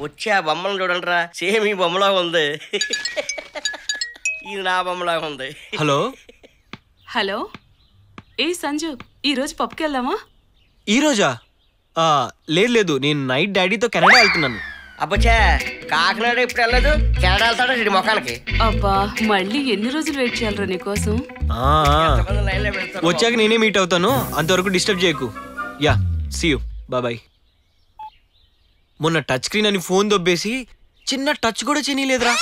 వచ్చి ఆ బొమ్మను చూడండిరా, సేమ్ ఈ బొమ్మలా ఉంది. ఇది నా బొమ్మలా ఉంది. హలో హలో, ఏ సంజు, ఈరోజు పబ్కి వెళ్దామా? ఈరోజా? లేదు లేదు, నేను నైట్ డాడీతో కెనడా వెళ్తున్నాను. అబ్బచ్చా, కాకినాడ ఇప్పుడు వెళ్ళదు, కెనడా వెళ్తాడా ఇడి మొఖానికి? అబ్బా, మళ్ళీ ఎన్ని రోజులు వెయిట్ చేయాలరా నీకోసం? వచ్చాక నేనే మీట్ అవుతాను, అంతవరకు డిస్టర్బ్ చేయకు. Yeah, see you, bye. మొన్న టచ్ స్క్రీన్ అని ఫోన్ దొబ్బేసి చిన్న టచ్ కూడా చేయలేదురా.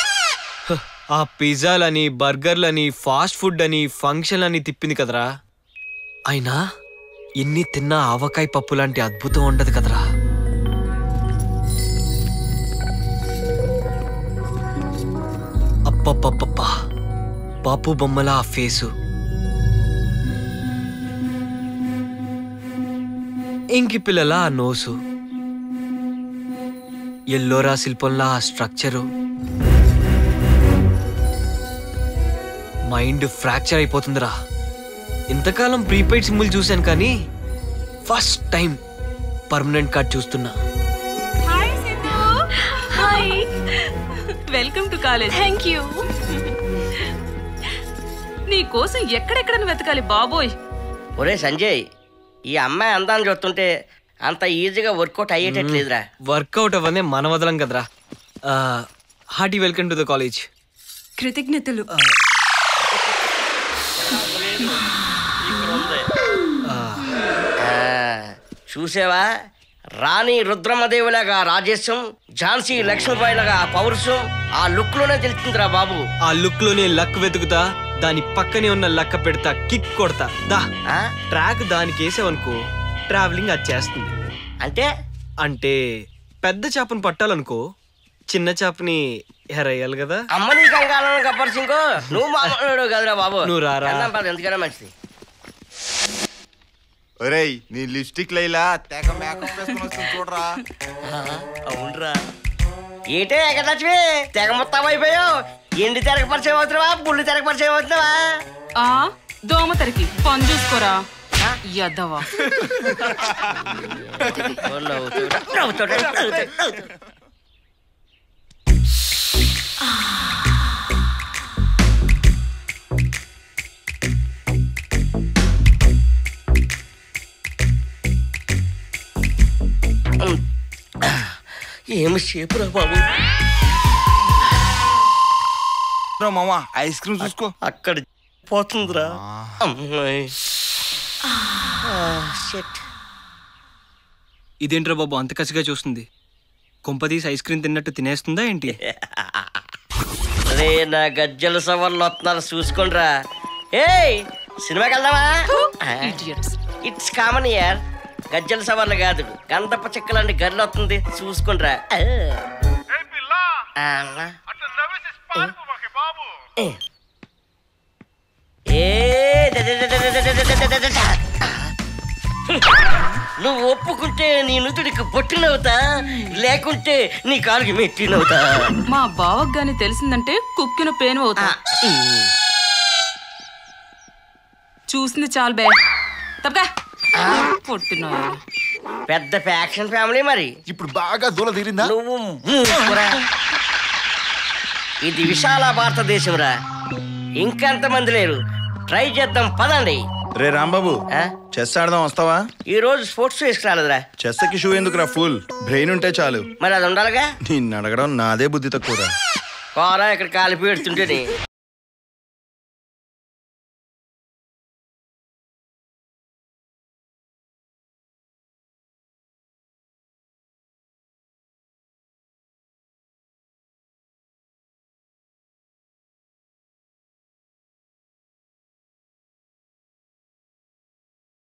ఆ పిజ్జాలని, బర్గర్లని, ఫాస్ట్ ఫుడ్ అని, ఫంక్షన్ అని తిప్పింది కదరా. అయినా ఎన్ని తిన్నా ఆవకాయ పప్పు లాంటి అద్భుతం ఉండదు కదరా. అప్పప్పప్ప, పాపు బొమ్మల ఆ ఫేసు, ఇంకి పిల్లల ఆ నోసు, ఎల్లోరా శిల్పంలా ఆ స్ట్రక్చరు, మైండ్ ఫ్రాక్చర్ అయిపోతుందిరా. ఇంతకాలం ప్రీపెయిడ్ సిమ్ములు చూశాను కానీ ఫస్ట్ టైం పర్మనెంట్ కార్డ్ చూస్తున్నా. Hi Siddhu. Hi, welcome to college. Thank you. నీ కోసం ఎక్కడెక్కడని వెతకాలి బాబోయ్. ఒరే సంజయ్, ఈ అమ్మాయి అందాన్ని చూస్తుంటే అంత ఈజీగా వర్కౌట్ అయ్యేటట్లేదురా. వర్కౌట్ అవ్వనే మన వదలం కదరా. Hearty welcome to the college. కృతజ్ఞతలు. చూసావా, రాణి రుద్రమదేవిలాగా రాజేశం, ఝాన్సీ లక్ష్మీబాయిలాగా పౌరుషం ఆ లుక్ లోనే తెలుస్తుందిరా బాబు. ఆ లుక్ లోనే లక్ వెతుకుతా, దాని పక్కనే ఉన్న లక్క పెడతా, కిక్ కొడతా. దా ట్రాక్ దానికి వేసావనుకో, ట్రావెలింగ్ అది చేస్తుంది. అంటే అంటే పెద్ద చేపను పట్టాలనుకో, చిన్న చేపని ఎరేయాలి కదా. అమ్మని కంగాలను గబ్బర్ సింగ్, నువ్వు మాట్లాడు కదరా బాబు. నువ్వు రారా, ఎందుకైనా మంచిది. ఒరేయ్, నీ లిప్స్టిక్ లైలా తెగ మేకప్ వేసుకుని వస్తుంది చూడరా. అవునరా, ఏటే ఎగలక్ష్మి, తెగ మొత్తం అయిపోయావు. ఎండి తెరగ పరిచయం అవుతున్నావా, బుల్లి తెరగ పరిచయం అవుతున్నావా? దోమ తరికి పని చూసుకోరా యద్దవా. ఏమి షేపురా బాబు. మామా, ఐస్ క్రీమ్ చూసుకో. అక్కడ పోతుందిరా అమ్మాయి. ఇదేంట్రా బాబు అంత కసిగా చూస్తుంది? కొంపదీసి ఐస్ క్రీమ్ తిన్నట్టు తినేస్తుందా ఏంటి? రే నా గజ్జల సవర్లు వస్తున్నారు, చూసుకోండిరా. ఏయ్, సినిమాకి వెళ్దామా? It's common year. గజ్జల సవర్లు కాదు, గంధప చెక్కలండి గర్లు వస్తుంది, చూసుకోండిరా. నువ్వు ఒప్పుకుంటే నీ నుదుడికి బొట్టినవుతా, లేకుంటే నీ కాలుకి మెట్టినవుతా. మా బావకు గాని తెలిసిందంటే కుక్కిన పేను అవుతా. చూసింది చాలు బే, తప్పగా పొట్టిన పెద్ద ఫ్యాక్షన్ ఫ్యామిలీ మరి. ఇప్పుడు బాగా దూల తీరిందా? నువ్వు ఇది విశాల భారతదేశం రా, ఇంకెంతమంది లేరు. ట్రై చేద్దాం పదండి. రే రాంబాబు, చెస్ ఆడదాం, వస్తావా? ఈ రోజు స్పోర్ట్స్ వేసుకురాలేదురా. చెస్కి షూ ఎందుకురా, ఫుల్ బ్రెయిన్ ఉంటే చాలు. మరి అది ఉండాలిగా. నిన్ను అడగడం నాదే బుద్ధి తక్కువరా. కోరా ఇక్కడ కాలిపి పెడుతుంటే